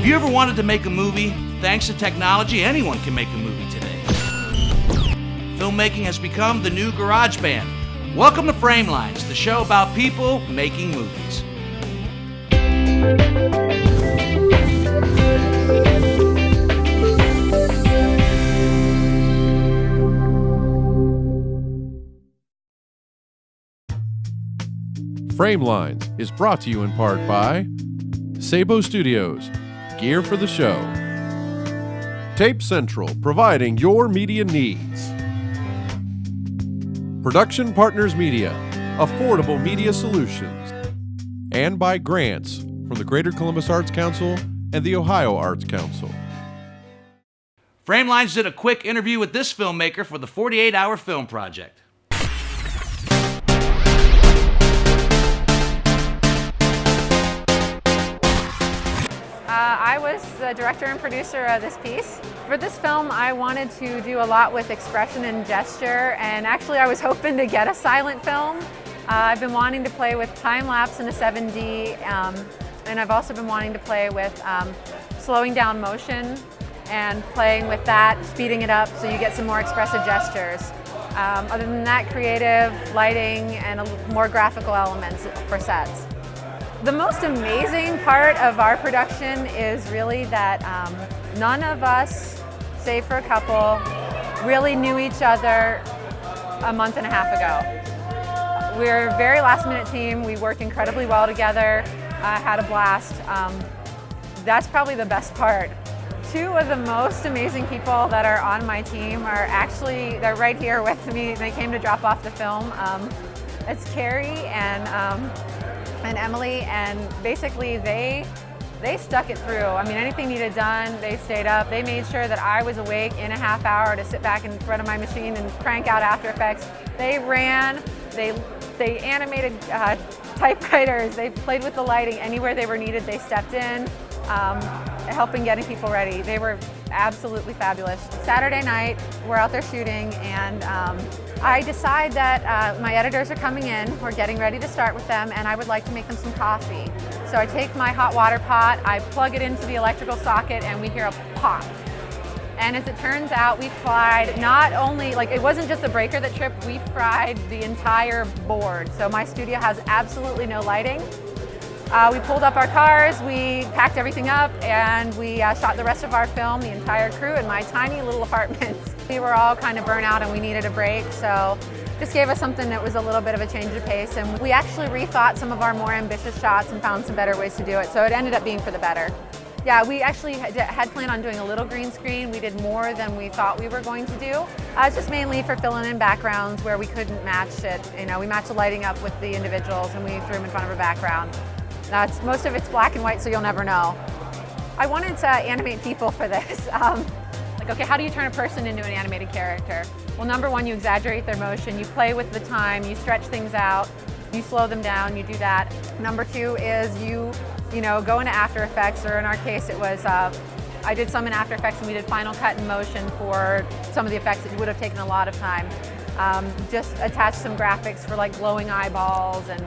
you ever wanted to make a movie? Thanks to technology, anyone can make a movie today. Filmmaking has become the new garage band. Welcome to Framelines, the show about people making movies. Framelines is brought to you in part by Sabo Studios, gear for the show. Tape Central, providing your media needs. Production Partners Media, affordable media solutions. And by grants from the Greater Columbus Arts Council and the Ohio Arts Council. Framelines did a quick interview with this filmmaker for the 48-hour film project. I was the director and producer of this piece. For this film, I wanted to do a lot with expression and gesture, and actually I was hoping to get a silent film. I've been wanting to play with time-lapse in a 7D, and I've also been wanting to play with slowing down motion and playing with that, speeding it up so you get some more expressive gestures. Other than that, creative, lighting, and more graphical elements for sets. The most amazing part of our production is really that none of us, save for a couple, really knew each other a month and a half ago. We're a very last-minute team. We worked incredibly well together, had a blast. That's probably the best part. Two of the most amazing people that are on my team are actually, they're right here with me. They came to drop off the film. It's Carrie and Emily, and basically they stuck it through. I mean, anything needed done, they stayed up. They made sure that I was awake in a half hour to sit back in front of my machine and crank out After Effects. They ran, they animated typewriters, they played with the lighting. Anywhere they were needed, they stepped in, helping getting people ready. They were absolutely fabulous. Saturday night, we're out there shooting, and I decide that my editors are coming in, we're getting ready to start with them, and I would like to make them some coffee. So I take my hot water pot, I plug it into the electrical socket, and we hear a pop. And as it turns out, we fried not only, it wasn't just the breaker that tripped, we fried the entire board. So my studio has absolutely no lighting. We pulled up our cars, we packed everything up, and we shot the rest of our film, the entire crew, in my tiny little apartment. We were all kind of burnt out and we needed a break, so this gave us something that was a little bit of a change of pace, and we actually rethought some of our more ambitious shots and found some better ways to do it, so it ended up being for the better. Yeah, we actually had planned on doing a little green screen. We did more than we thought we were going to do. It's just mainly for filling in backgrounds where we couldn't match it. You know, we matched the lighting up with the individuals and we threw them in front of a background. Most of it's black and white, so you'll never know. I wanted to animate people for this. Okay, how do you turn a person into an animated character? Well, number one, you exaggerate their motion, you play with the time, you stretch things out, you slow them down, you do that. Number two is you go into After Effects, or in our case it was, I did some in After Effects and we did Final Cut in motion for some of the effects that would have taken a lot of time. Just attach some graphics for glowing eyeballs, and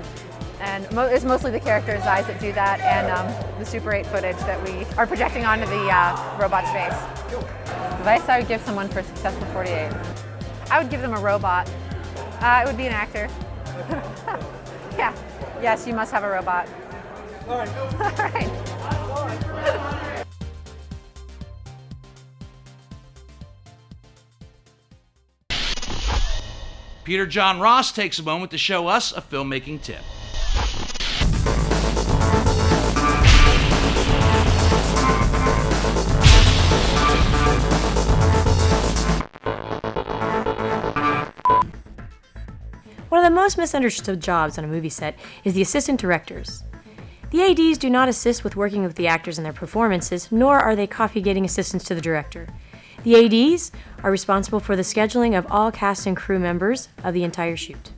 it's mostly the characters' eyes that do that, and the Super 8 footage that we are projecting onto the robot's face. Advice I would give someone for a successful 48. I would give them a robot. It would be an actor. Yeah. Yes, you must have a robot. All right. All right. Peter John Ross takes a moment to show us a filmmaking tip. One of the most misunderstood jobs on a movie set is the assistant directors. The ADs do not assist with working with the actors and their performances, nor are they coffee-gating assistants to the director. The ADs are responsible for the scheduling of all cast and crew members of the entire shoot.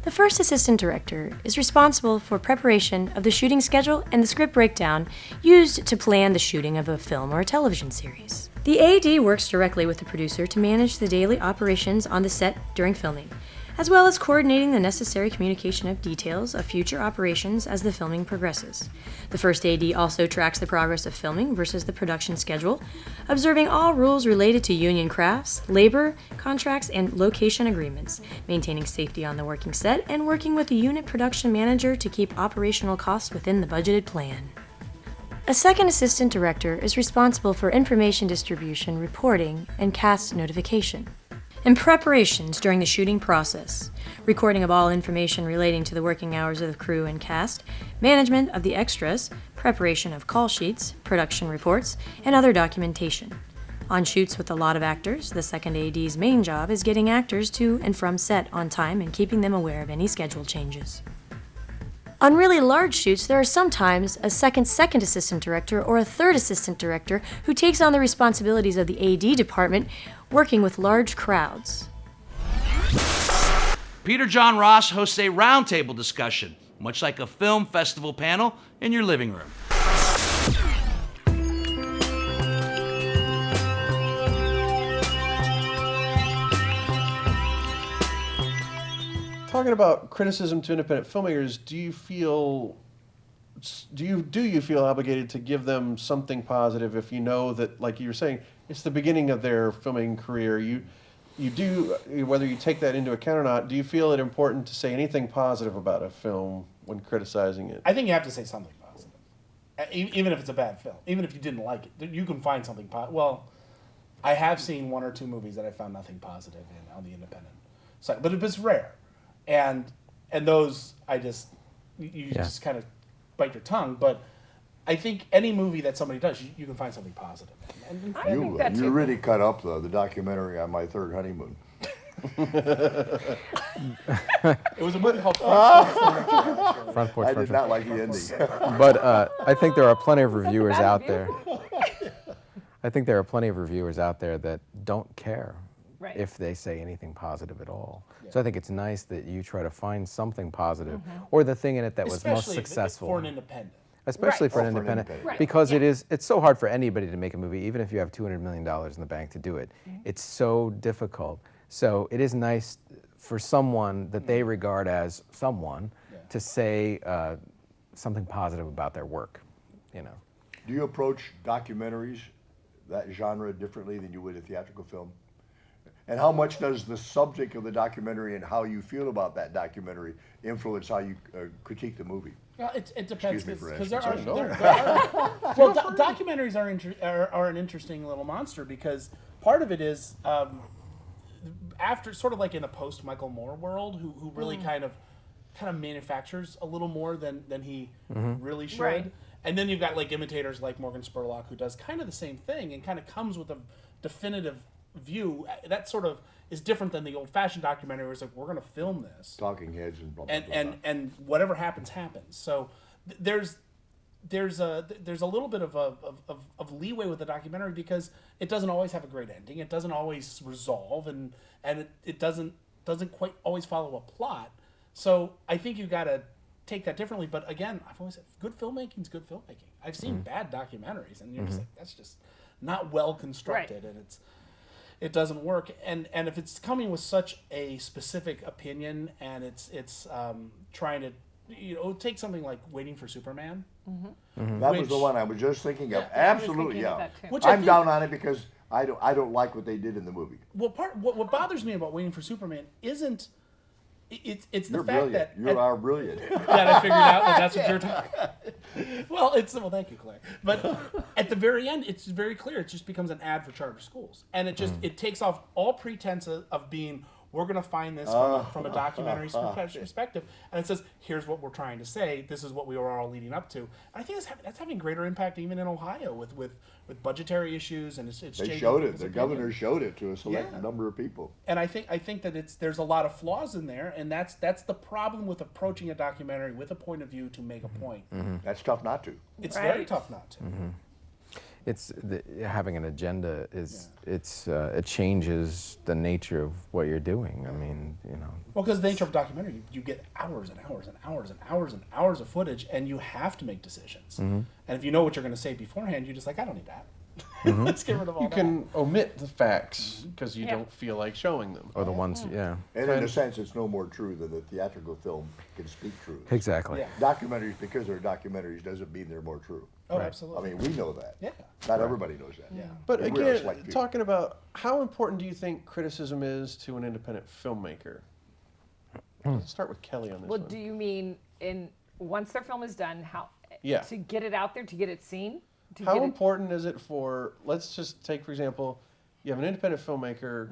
The first assistant director is responsible for preparation of the shooting schedule and the script breakdown used to plan the shooting of a film or a television series. The AD works directly with the producer to manage the daily operations on the set during filming. as well as coordinating the necessary communication of details of future operations as the filming progresses. The first AD also tracks the progress of filming versus the production schedule, observing all rules related to union crafts, labor, contracts, and location agreements, maintaining safety on the working set, and working with the unit production manager to keep operational costs within the budgeted plan. A second assistant director is responsible for information distribution, reporting, and cast notification. And preparations during the shooting process, recording of all information relating to the working hours of the crew and cast, management of the extras, preparation of call sheets, production reports, and other documentation. On shoots with a lot of actors, the second AD's main job is getting actors to and from set on time and keeping them aware of any schedule changes. On really large shoots, there are sometimes a second assistant director or a third assistant director who takes on the responsibilities of the AD department, working with large crowds. Peter John Ross hosts a roundtable discussion, much like a film festival panel in your living room. Talking about criticism to independent filmmakers, do you feel obligated to give them something positive if you know that, like you were saying, it's the beginning of their filming career? You do, whether you take that into account or not, do you feel it important to say anything positive about a film when criticizing it? I think you have to say something positive, even if it's a bad film. Even if you didn't like it, you can find something positive. Well, I have seen one or two movies that I found nothing positive in on the independent side, but it's rare. And those, you just kind of bite your tongue. But I think any movie that somebody does, you can find something positive in. And You really cut up the documentary on my third honeymoon. it was a movie called Front Porch. I did not like the ending. But I think there are plenty of reviewers out there. I think there are plenty of reviewers out there that don't care if they say anything positive at all. Yeah. So I think it's nice that you try to find something positive, or the thing in it that was most successful. For an independent. Especially for an independent, because it's so hard for anybody to make a movie, even if you have $200 million in the bank to do it. It's so difficult. So it is nice for someone that they regard as someone to say something positive about their work, you know. Do you approach documentaries, that genre, differently than you would a theatrical film? And how much does the subject of the documentary and how you feel about that documentary influence how you critique the movie? Well, it depends, because documentaries are an interesting little monster, because part of it is after, sort of like in a post Michael Moore world, who really kind of manufactures a little more than he really should. Right. And then you've got like imitators like Morgan Spurlock, who does kind of the same thing and kind of comes with a definitive view that sort of is different than the old-fashioned documentary where it's like, we're going to film this. Talking heads and blah, blah, blah. And whatever happens. So there's a little bit of leeway with the documentary, because it doesn't always have a great ending. It doesn't always resolve, and it doesn't quite always follow a plot. So I think you got to take that differently. But again, I've always said good filmmaking is good filmmaking. I've seen bad documentaries, and you're just like, that's just not well constructed, and it doesn't work. And if it's coming with such a specific opinion, and it's trying to, take something like Waiting for Superman. That was the one I was just thinking of. Absolutely, Which I'm down on it because I don't like what they did in the movie. Well, what bothers me about Waiting for Superman isn't it's the You're fact brilliant. that You are brilliant. that I figured out that that's what you're talking. Well, thank you, Claire. But at the very end, it's very clear. It just becomes an ad for charter schools, and it takes off all pretense of being, we're going to find this from a documentary perspective, and it says, here's what we're trying to say. This is what we were all leading up to. And I think that's having greater impact even in Ohio with budgetary issues, and it's They changing showed it. people's The opinion. governor showed it to a select number of people. And I think that there's a lot of flaws in there, and that's the problem with approaching a documentary with a point of view to make a point. That's tough not to. It's very tough not to. It's having an agenda it changes the nature of what you're doing. I mean, Well, because the nature of a documentary, you get hours and hours and hours and hours and hours of footage, and you have to make decisions. And if you know what you're going to say beforehand, you're just like, I don't need that. Let's get rid of all You that. can omit the facts because you don't feel like showing them. Or the ones, yeah. And in a sense, it's no more true than the theatrical film can speak truth. Exactly. Yeah. Documentaries, because they're documentaries, doesn't mean they're more true. Oh, I absolutely. mean, we know that. Yeah. Not everybody knows that. Yeah. But And we're a again, select few. talking about how important do you think criticism is to an independent filmmaker? Let's start with Kelly on this Well, one. do you mean once their film is done, how Yeah. to get it out there, to get it seen? To How get important is it for, let's just take, for example, you have an independent filmmaker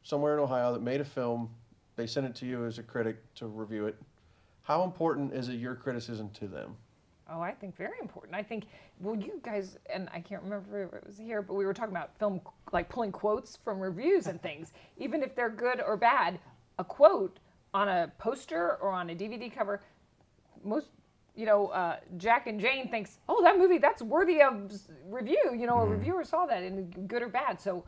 somewhere in Ohio that made a film, they sent it to you as a critic to review it. How important is it your criticism to them? Oh, I think very important. I think, well, you guys, and I can't remember if it was here, but we were talking about film, like pulling quotes from reviews and things. Even if they're good or bad, a quote on a poster or on a DVD cover, most, Jack and Jane thinks, oh, that movie, that's worthy of review. A reviewer saw that, and good or bad. So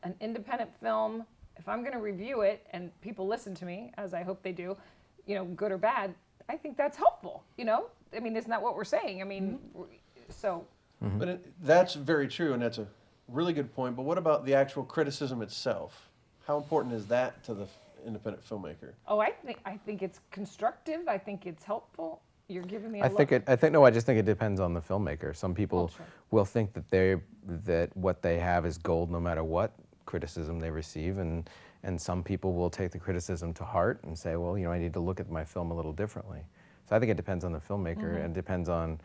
an independent film, if I'm going to review it and people listen to me, as I hope they do, good or bad, I think that's helpful, I mean, isn't that what we're saying? I mean, so. But that's very true, and that's a really good point. But what about the actual criticism itself? How important is that to the independent filmmaker? Oh, I think it's constructive. I think it's helpful. You're giving me a I look. just think it depends on the filmmaker. Some people sure. will think that what they have is gold no matter what criticism they receive, and some people will take the criticism to heart and say, well, I need to look at my film a little differently. So I think it depends on the filmmaker and depends on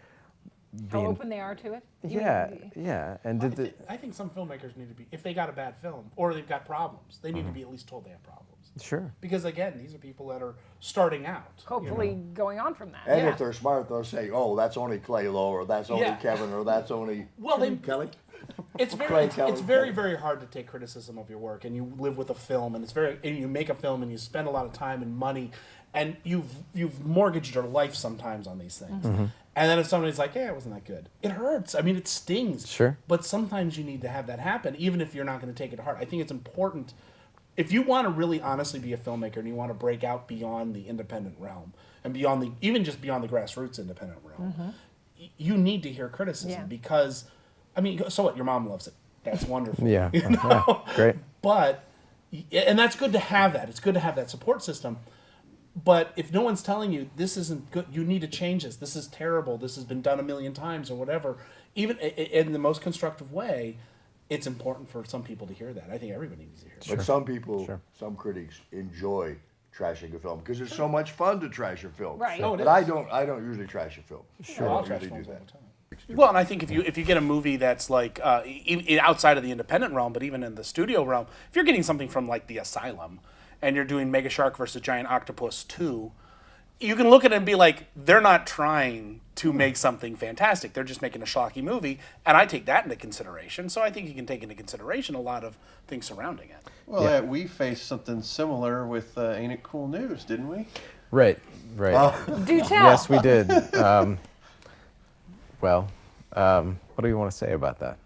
How open they are to it. Yeah. And I think some filmmakers need to be, if they got a bad film or they've got problems, they need to be at least told they have problems. sure. Because again, these are people that are starting out. Hopefully going on from that. And Yeah. if they're smart, they'll say, oh, that's only Clay Lowe, or that's only Yeah. Kevin, or that's only Well, they- Kelly. It's very, Right, it's, Kelly. it's very, very hard to take criticism of your work, and you live with a film, and and you make a film, and you spend a lot of time and money, and you've mortgaged your life sometimes on these things. And then if somebody's like, "Yeah, it wasn't that good," it hurts. I mean, it stings. Sure. But sometimes you need to have that happen, even if you're not going to take it to heart. I think it's important if you want to really honestly be a filmmaker and you want to break out beyond the independent realm and beyond even just beyond the grassroots independent realm. You need to hear criticism Yeah. because. I mean, so what? Your mom loves it. That's wonderful. Yeah. You know? Great. But, and that's good to have that. It's good to have that support system. But if no one's telling you this isn't good, you need to change this. This is terrible. This has been done a million times or whatever. Even in the most constructive way, it's important for some people to hear that. I think everybody needs to hear that. But some people, some critics enjoy trashing a film because it's so much fun to trash a film. Right. Oh, it But is. I don't usually trash a film. Sure. I'll I trash usually films do all that. the time. Well, and I think if you get a movie that's like outside of the independent realm, but even in the studio realm, if you're getting something from like The Asylum, and you're doing Mega Shark versus Giant Octopus 2, you can look at it and be like, they're not trying to make something fantastic. They're just making a schlocky movie, and I take that into consideration. So I think you can take into consideration a lot of things surrounding it. Well, we faced something similar with Ain't It Cool News, didn't we? Right. Do tell. Yes, we did. What do you want to say about that?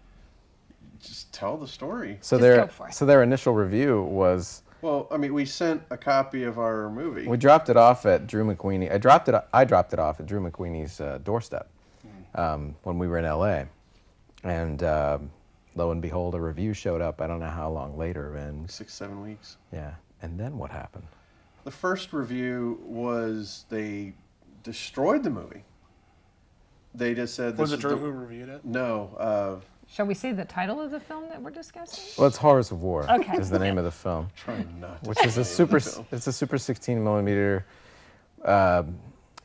Just tell the story. So go for it. their initial review was, Well, I mean, we sent a copy of our movie. we dropped it off at Drew McQueenie. I dropped it off at Drew McQueenie's doorstep when we were in LA, and lo and behold, a review showed up. I don't know how long later, and 6-7 weeks. yeah. And then what happened? The first review was they destroyed the movie. They just said, Was this it is Drew the- who reviewed it? No. Shall we say the title of the film that we're discussing? Well, it's Horrors of War. Okay. Is the name of the film, Trying not to which say is a the super. film. It's a super 16 millimeter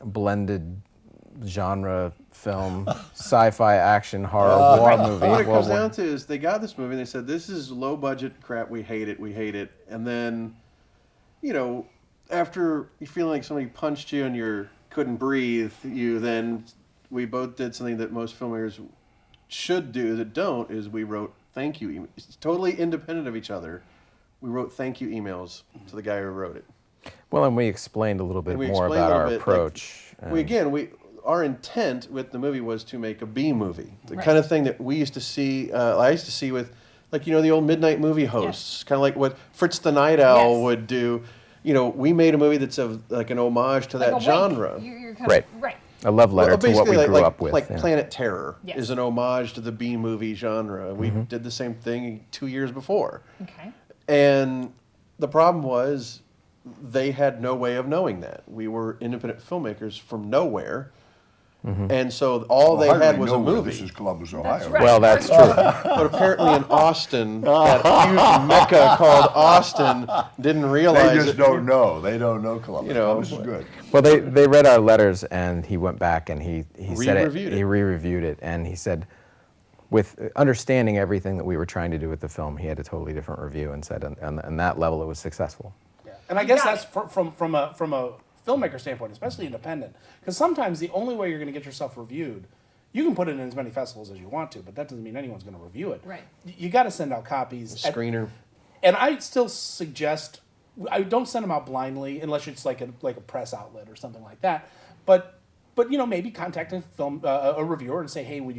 blended genre film, sci-fi action horror war movie. What it World comes War- down to is they got this movie and they said, this is low budget crap, we hate it. And then, after you feel like somebody punched you and you couldn't breathe, we both did something that most filmmakers should do that don't, is we wrote thank you emails. It's totally independent of each other. We wrote thank you emails to the guy who wrote it. Well, and we explained a little bit We more explained a about little our bit, like, approach. Our intent with the movie was to make a B movie, the kind of thing that we used to see. I used to see with, the old midnight movie hosts, kind of like what Fritz the Night Owl Yes. would do. We made a movie that's like an homage to Like a that wink. genre. You're kind Right. Of, right. A love letter to what we basically grew up with. Like yeah. Planet Terror Yes. is an homage to the B-movie genre. We did the same thing 2 years before. Okay. And the problem was they had no way of knowing that. We were independent filmmakers from nowhere. And so all they Hardly had was a nowhere. movie. This is Columbus, Ohio. That's right. Well, that's true. But apparently in Austin, that huge mecca called Austin didn't realize They just it. don't know. They don't know Columbus. You know, Columbus is good. Well, they read our letters, and he went back and he said Re-reviewed it. He re-reviewed it, and he said, with understanding everything that we were trying to do with the film, he had a totally different review and said, on that level, it was successful. Yeah. And I guess got that's from a filmmaker standpoint, especially independent, because sometimes the only way you're going to get yourself reviewed, you can put it in as many festivals as you want to, but that doesn't mean anyone's going to review it. Right. You got to send out copies. Screener. And I still suggest I don't send them out blindly unless it's like a press outlet or something like that. But maybe contact a reviewer and say, hey, will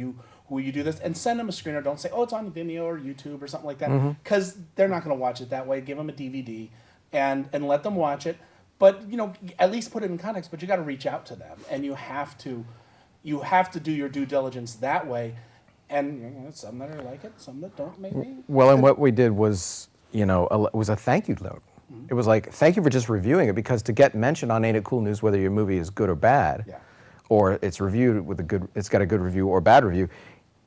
you do this? And send them a screener. Don't say, oh, it's on Vimeo or YouTube or something like that, because they're not going to watch it that way. Give them a DVD and let them watch it. But at least put it in context. But you got to reach out to them, and you have to do your due diligence that way. And some that are like it, some that don't, maybe. Well, and what we did was, it was a thank you note. It was like, thank you for just reviewing it, because to get mentioned on Ain't It Cool News, whether your movie is good or bad, or it's reviewed with it's got a good review or bad review,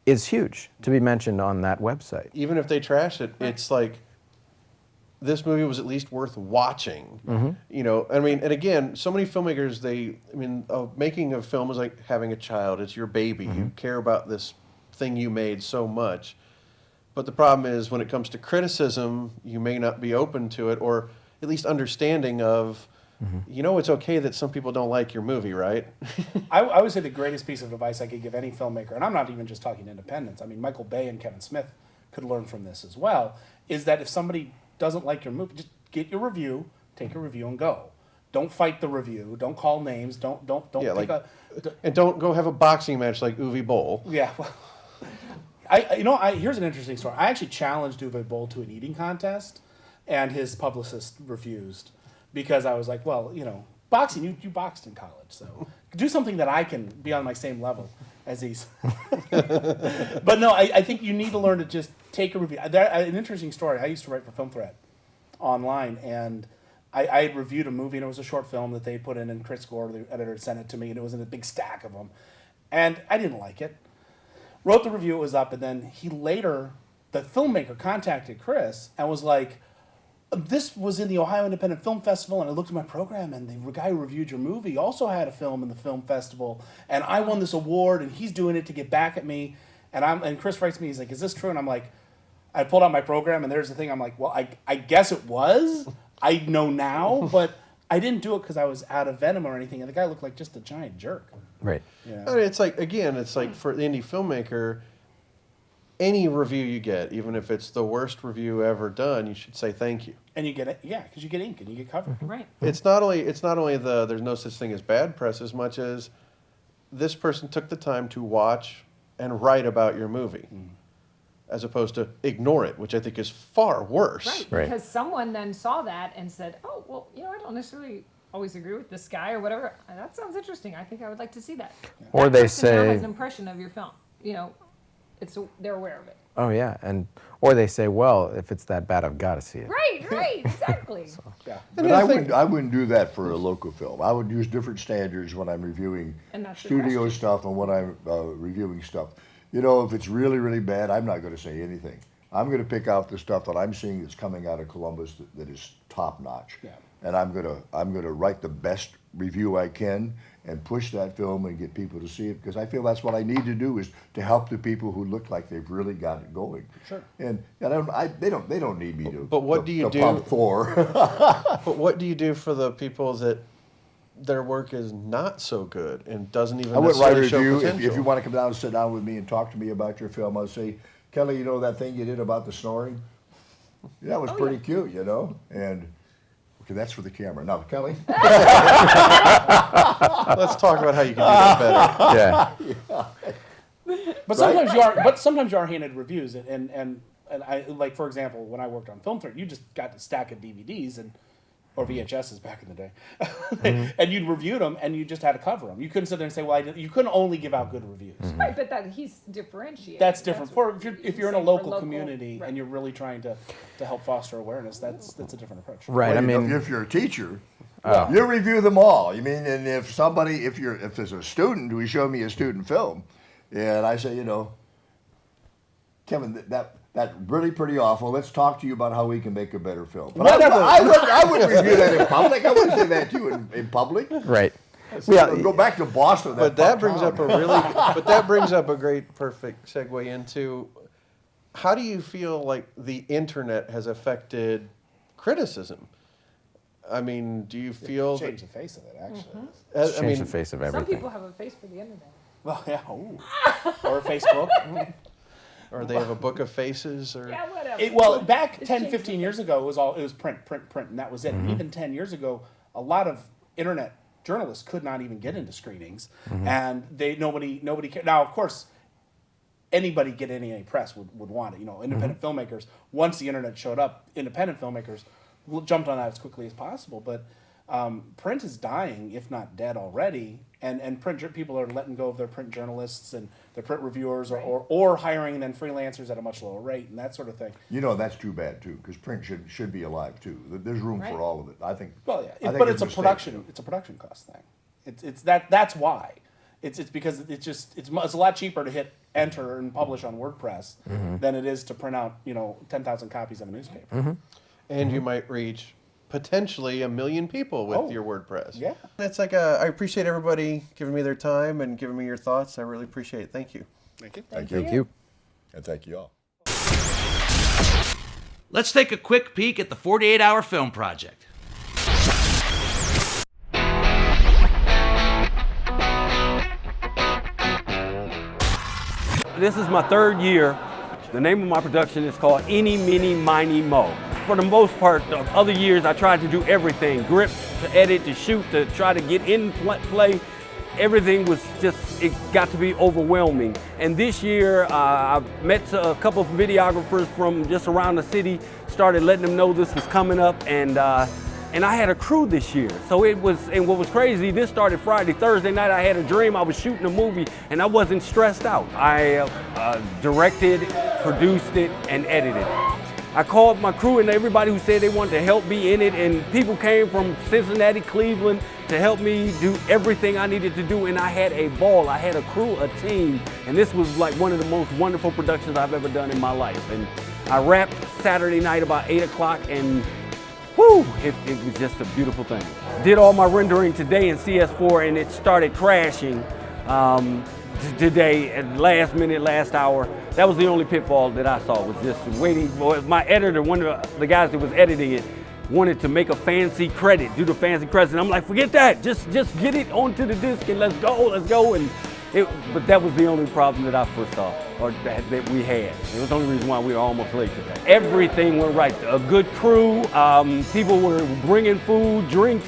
is huge to be mentioned on that website. Even if they trash it, it's like, this movie was at least worth watching. And again, so many filmmakers, making a film is like having a child. It's your baby. You care about this thing you made so much. But the problem is, when it comes to criticism, you may not be open to it, or at least understanding of, it's okay that some people don't like your movie, right? I would say the greatest piece of advice I could give any filmmaker, and I'm not even just talking independents, I mean, Michael Bay and Kevin Smith could learn from this as well, is that if somebody doesn't like your movie, just get your review, take a review, and go. Don't fight the review. Don't call names. Don't And don't go have a boxing match like Uwe Boll. Yeah. Here's an interesting story. I actually challenged Uwe Boll to an eating contest, and his publicist refused, because I was like, well, boxing, you boxed in college, so do something that I can be on my same level as these. But no, I think you need to learn to just take a review. An interesting story. I used to write for Film Threat online, and I had reviewed a movie, and it was a short film that they put in, and Chris Gore, the editor, sent it to me, and it was in a big stack of them, and I didn't like it. Wrote the review, it was up, and then the filmmaker contacted Chris and was like, this was in the Ohio Independent Film Festival, and I looked at my program, and the guy who reviewed your movie also had a film in the film festival, and I won this award, and he's doing it to get back at me. And Chris writes me, he's like, is this true? And I'm like, I pulled out my program, and there's the thing. I'm like, well, I guess it was. I know now, but I didn't do it because I was out of venom or anything, and the guy looked like just a giant jerk. Right. I mean, it's like for the indie filmmaker, any review you get, even if it's the worst review ever done, you should say thank you. And you get it, because you get ink and you get covered. Right. It's not only there's no such thing as bad press, as much as this person took the time to watch and write about your movie, as opposed to ignore it, which I think is far worse. Right. Because someone then saw that and said, oh, well, I don't necessarily always agree with this guy or whatever. That sounds interesting. I think I would like to see that. Or That they person now say- has an impression of your film. They're aware of it. Oh yeah, or they say, well, if it's that bad, I've got to see it. Right, exactly. Yeah. But I wouldn't do that for a local film. I would use different standards when I'm reviewing And that's the studio question. stuff and when I'm reviewing stuff. If it's really, really bad, I'm not going to say anything. I'm going to pick out the stuff that I'm seeing that's coming out of Columbus that is top notch. Yeah. And I'm gonna write the best review I can and push that film and get people to see it, because I feel that's what I need to do, is to help the people who look like they've really got it going. Sure. And they don't need me to. But what do you do? Pump Thor. But what do you do for the people that their work is not so good and doesn't even I wouldn't write a necessarily show review. potential? If you want to come down and sit down with me and talk to me about your film, I'll say, Kelly, that thing you did about the snoring? That was pretty cute, And okay, that's for the camera. Now, Kelly. Let's talk about how you can do that better. Yeah. But sometimes you are handed reviews, and I, like, for example, when I worked on Film Threat, you just got a stack of DVDs, and or VHSs back in the day, and you'd review them, and you just had to cover them. You couldn't sit there and say, well, you couldn't only give out good reviews. Right, but that he's differentiated. That's different. If you're in a saying local for community right. and you're really trying to help foster awareness, that's a different approach. Right. Well, I mean, if you're a teacher, you review them all. You mean, and if there's a student who showed me a student film, and I say, Kevin, that's really pretty awful. Let's talk to you about how we can make a better film. But I wouldn't review that in public. I wouldn't say that to you in public. right. Go back to Boston. But that brings up a great, perfect segue into how do you feel like the internet has affected criticism? I mean, do you feel Change the face of it, actually. It's changed the face of everything. Some people have a face for the internet. Well, yeah. Ooh. Or Facebook. or they have a book of faces, or Yeah, whatever. Well, back It's 10, changed 15 years ago, it was print, and that was it. And even 10 years ago, a lot of internet journalists could not even get into screenings, and nobody cared. Now, of course, anybody getting any press would want it. Independent filmmakers. Once the internet showed up, independent filmmakers jumped on that as quickly as possible. But print is dying, if not dead already, and print people are letting go of their print journalists and their print reviewers, or hiring then freelancers at a much lower rate and that sort of thing. That's too bad too, because print should be alive too. There's room for all of it. I think. Well, yeah, I think but it's a mistake. production. It's a production cost thing. That's why. It's because it's a lot cheaper to hit enter and publish on WordPress than it is to print out 10,000 copies of a newspaper. and you might reach potentially 1 million people with your WordPress. Yeah. That's I appreciate everybody giving me their time and giving me your thoughts. I really appreciate it. Thank you. Thank you. Thank you. And thank you all. Let's take a quick peek at the 48-hour film project. This is my 3rd year. The name of my production is called Eeny, Meeny, Miny, Mo. For the most part, the other years I tried to do everything, grip, to edit, to shoot, to try to get in play. Everything was it got to be overwhelming. And this year, I met a couple of videographers from just around the city, started letting them know this was coming up, and I had a crew this year. So and what was crazy, this started Friday. Thursday night I had a dream, I was shooting a movie, and I wasn't stressed out. I directed, produced it, and edited it. I called my crew and everybody who said they wanted to help me in it, and people came from Cincinnati, Cleveland to help me do everything I needed to do, and I had a ball. I had a crew, a team, and this was like one of the most wonderful productions I've ever done in my life. And I wrapped Saturday night about 8 o'clock, and whoo, it was just a beautiful thing. Did all my rendering today in CS4, and it started crashing today at last minute, last hour. That was the only pitfall that I saw, was just waiting. My editor, one of the guys that was editing it, wanted to make a fancy credit, do the fancy credits, and I'm like, forget that, just get it onto the disc and let's go. And but that was the only problem that I foresaw, or that we had. It was the only reason why we were almost late today. Everything went right. A good crew, people were bringing food, drinks,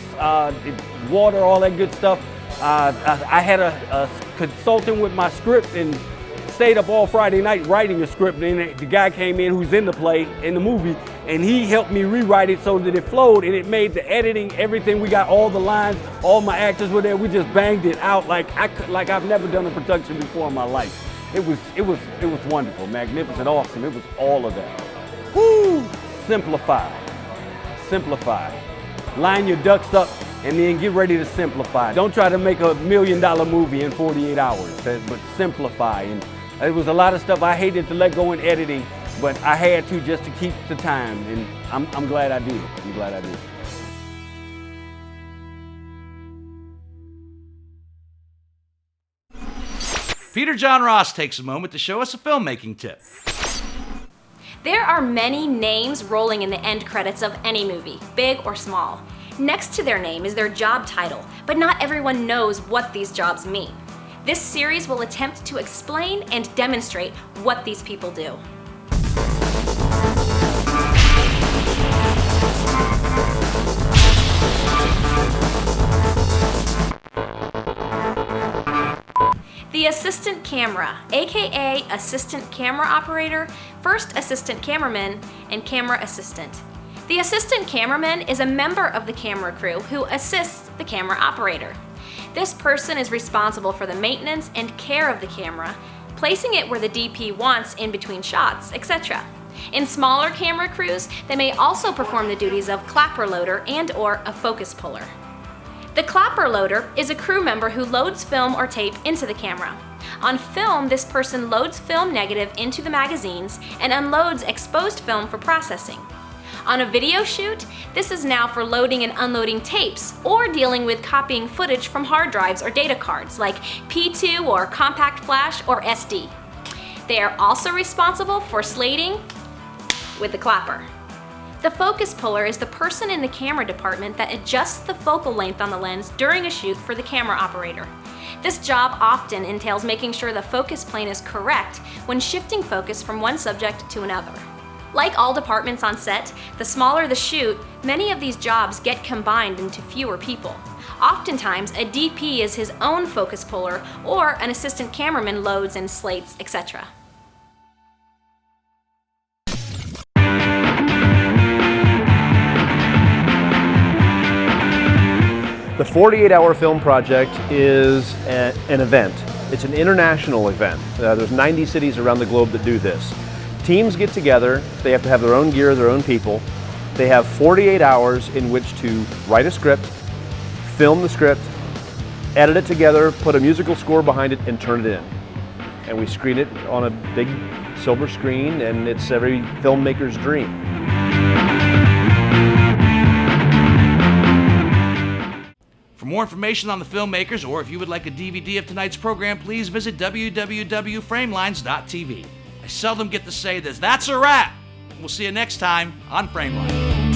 water, all that good stuff. I had a consultant with my script and stayed up all Friday night writing a script, and the guy came in who's in the movie, and he helped me rewrite it so that it flowed, and it made the editing, everything. We got all the lines, all my actors were there. We just banged it out like I've never done a production before in my life. It was wonderful, magnificent, awesome. It was all of that. Woo! Simplify. Line your ducks up and then get ready to simplify. Don't try to make $1 million movie in 48 hours, but simplify. And it was a lot of stuff I hated to let go in editing, but I had to just to keep the time, and I'm glad I did. I'm glad I did. Peter John Ross takes a moment to show us a filmmaking tip. There are many names rolling in the end credits of any movie, big or small. Next to their name is their job title, but not everyone knows what these jobs mean. This series will attempt to explain and demonstrate what these people do. The assistant camera, aka assistant camera operator, first assistant cameraman, and camera assistant. The assistant cameraman is a member of the camera crew who assists the camera operator. This person is responsible for the maintenance and care of the camera, placing it where the DP wants in between shots, etc. In smaller camera crews, they may also perform the duties of clapper loader and/or a focus puller. The clapper loader is a crew member who loads film or tape into the camera. On film, this person loads film negative into the magazines and unloads exposed film for processing. On a video shoot, this is now for loading and unloading tapes or dealing with copying footage from hard drives or data cards like P2 or compact flash or SD. They are also responsible for slating with the clapper. The focus puller is the person in the camera department that adjusts the focal length on the lens during a shoot for the camera operator. This job often entails making sure the focus plane is correct when shifting focus from one subject to another. Like all departments on set, the smaller the shoot, many of these jobs get combined into fewer people. Oftentimes, a DP is his own focus puller, or an assistant cameraman loads and slates, etc. The 48-hour film project is an event. It's an international event. There's 90 cities around the globe that do this. Teams get together, they have to have their own gear, their own people. They have 48 hours in which to write a script, film the script, edit it together, put a musical score behind it, and turn it in. And we screen it on a big silver screen, and it's every filmmaker's dream. For more information on the filmmakers, or if you would like a DVD of tonight's program, please visit www.framelines.tv. I seldom get to say this. That's a wrap. We'll see you next time on Framelines.